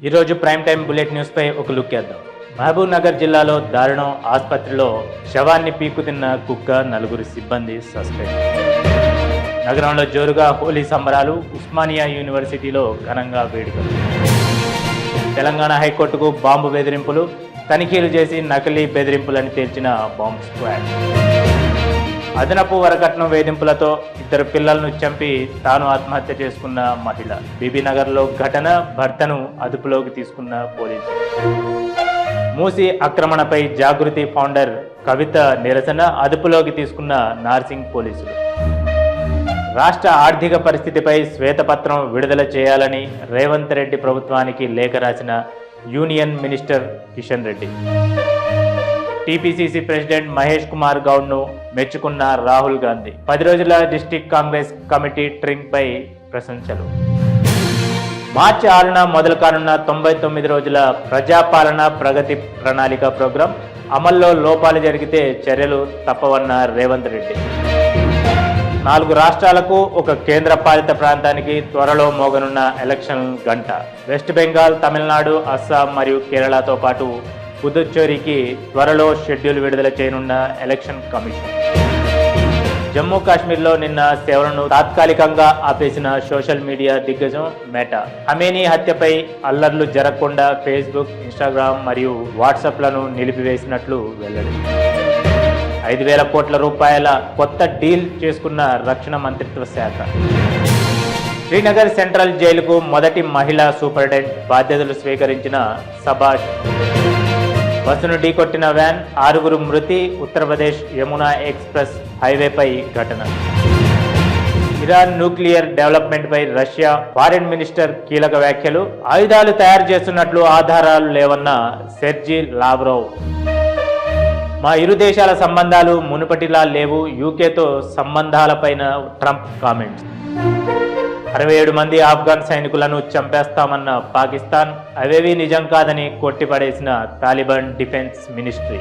ఈరోజు prime time bullet news పై ఒక look వేద్దాం. మహబూబ్ నగర్ జిల్లాలో దారుణం. ఆసుపత్రిలో శవాన్ని పీకుతిన్న కుక్క, 4 సిబ్బంది సస్పెండ్. నగరంలో జోరుగా హోలీ సంబరాలు. ఉస్మానియా యూనివర్సిటీలో ఘనంగా వేడుకలు. తెలంగాణ హైకోర్టుకు బాంబు బెదిరింపులు. తనిఖీలు చేసి నకిలీ బెదిరింపులని తేల్చిన బాంబ్ స్క్వాడ్. అదనపు వరకట్నం వేధింపులతో 2 పిల్లలను చంపి తాను ఆత్మహత్య చేసుకున్న మహిళ. బీబీనగర్లో ఘటన. భర్తను అదుపులోకి తీసుకున్న పోలీసులు. మూసి ఆక్రమణపై జాగృతి ఫౌండర్ కవిత నిరసన. అదుపులోకి తీసుకున్న నార్సింగ్ పోలీసులు. రాష్ట్ర ఆర్థిక పరిస్థితిపై శ్వేతపత్రం విడుదల చేయాలని రేవంత్ రెడ్డి ప్రభుత్వానికి లేఖ రాసిన union minister Kishan Reddy. TPCC president Mahesh Kumar గౌడ్ను మెచ్చుకున్న రాహుల్ గాంధీ. 10 రోజుల డిస్ట్రిక్ట్ కాంగ్రెస్ కమిటీ ట్రింక్ పై ప్రశంసలు. మార్చి 6న మొదలు కానున్న 99 రోజుల ప్రజాపాలన ప్రగతి ప్రణాళిక ప్రోగ్రాం అమల్లో లోపాలు జరిగితే చర్యలు తప్పవన్న రేవంత్ రెడ్డి. 4 రాష్ట్రాలకు 1 కేంద్ర పాలిత ప్రాంతానికి త్వరలో మోగనున్న ఎలక్షన్ గంట. వెస్ట్ బెంగాల్, తమిళనాడు, అస్సాం మరియు కేరళతో పాటు పుదుచ్చేరికి త్వరలో షెడ్యూల్ విడుదల చేయనున్న ఎలక్షన్ కమిషన్. జమ్మూ కాశ్మీర్లో నిన్న సేవలను తాత్కాలికంగా ఆపేసిన సోషల్ మీడియా దిగ్గజం మెటా. ఖమేనీ హత్యపై అల్లర్లు జరగకుండా ఫేస్బుక్, ఇన్స్టాగ్రామ్ మరియు వాట్సాప్లను నిలిపివేసినట్లు వెల్లడి. 5,000 కోట్ల రూపాయల కొత్త డీల్ చేసుకున్న రక్షణ మంత్రిత్వ శాఖ. శ్రీనగర్ సెంట్రల్ జైలుకు మొదటి మహిళా సూపరింటెండెంట్ బాధ్యతలు స్వీకరించిన సభాష్. బస్సును ఢీకొట్టిన వ్యాన్, 6 మృతి. ఉత్తరప్రదేశ్ యమునా ఎక్స్ప్రెస్ హైవేపై ఘటన. ఇరాన్ న్యూక్లియర్ డెవలప్మెంట్ పై రష్యా ఫారిన్ మినిస్టర్ కీలక వ్యాఖ్యలు. ఆయుధాలు తయారు చేస్తున్నట్లు ఆధారాలు లేవన్న సెర్జీ లావ్రోవ్. మా ఇరు దేశాల సంబంధాలు మునుపటిలా లేవు. యూకేతో సంబంధాలపైన ట్రంప్ కామెంట్స్. 67 మంది ఆఫ్ఘన్ సైనికులను చంపేస్తామన్న పాకిస్తాన్. అవేవీ నిజం కాదని కొట్టిపడేసిన తాలిబాన్ డిఫెన్స్ మినిస్ట్రీ.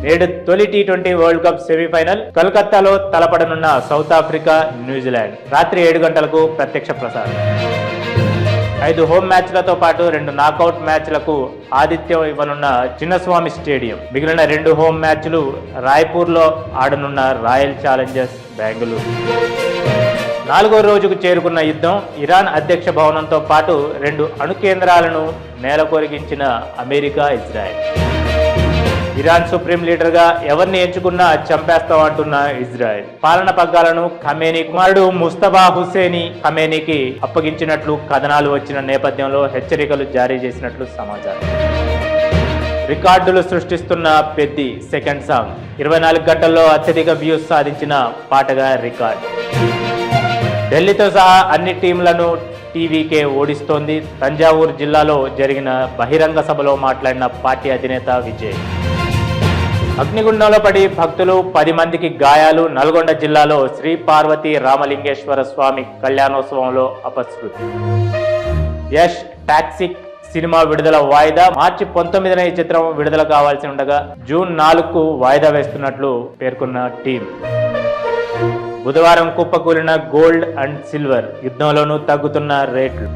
నేడు తొలి T20 వరల్డ్ కప్ సెమీఫైనల్. కోల్కతాలో తలపడనున్న సౌత్ ఆఫ్రికా, న్యూజిలాండ్. రాత్రి 7 గంటలకు ప్రత్యక్ష ప్రసారం. 5 హోమ్ మ్యాచ్లతో పాటు 2 నాకౌట్ మ్యాచ్లకు ఆతిథ్యం ఇవ్వనున్న చిన్నస్వామి స్టేడియం. మిగిలిన 2 హోమ్ మ్యాచ్లు రాయ్పూర్లో ఆడనున్న రాయల్ ఛాలెంజర్స్ బెంగళూరు. 4వ రోజుకు చేరుకున్న యుద్ధం. ఇరాన్ అధ్యక్ష భవనంతో పాటు 2 అణు కేంద్రాలను నేలకొరిగించిన అమెరికా, ఇజ్రాయెల్. ఇరాన్ సుప్రీం లీడర్గా ఎవరిని ఎంచుకున్నా చంపేస్తామంటున్న ఇజ్రాయెల్. పాలన పగ్గాలను ఖమేనీ కుమారుడు ముస్తఫా హుస్సేనీ ఖమేనీకి అప్పగించినట్లు కథనాలు వచ్చిన నేపథ్యంలో హెచ్చరికలు జారీ చేసినట్లు సమాచారం. రికార్డులు సృష్టిస్తున్న పెద్ది సెకండ్ సాంగ్. 24 గంటల్లో అత్యధిక వ్యూస్ సాధించిన పాటగా రికార్డ్. ఢిల్లీతో సహా అన్ని టీంలను టీవీకే ఓడిస్తోంది. తంజావూరు జిల్లాలో జరిగిన బహిరంగ సభలో మాట్లాడిన పార్టీ అధినేత విజయ్. అగ్నిగుండంలో పడి భక్తులు 10 మందికి గాయాలు. నల్గొండ జిల్లాలో శ్రీ పార్వతీ రామలింగేశ్వర స్వామి కళ్యాణోత్సవంలో అపశృతి. యష్ టాక్సిక్ సినిమా విడుదల వాయిదా. మార్చి 19న ఈ చిత్రం విడుదల కావాల్సి ఉండగా జూన్ 4కు వాయిదా వేస్తున్నట్లు పేర్కొన్న టీం. బుధవారం కుప్పకూలిన గోల్డ్ అండ్ సిల్వర్. యుద్ధంలోనూ తగ్గుతున్న రేట్లు.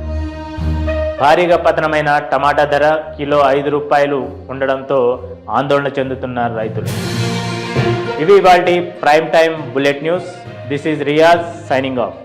భారీగా పతనమైన టమాటా ధర కిలో ₹5 ఉండడంతో ఆందోళన చెందుతున్న రైతులు. ఇవి ఇవాల్టి prime time bullet news. This is Riyaz signing off.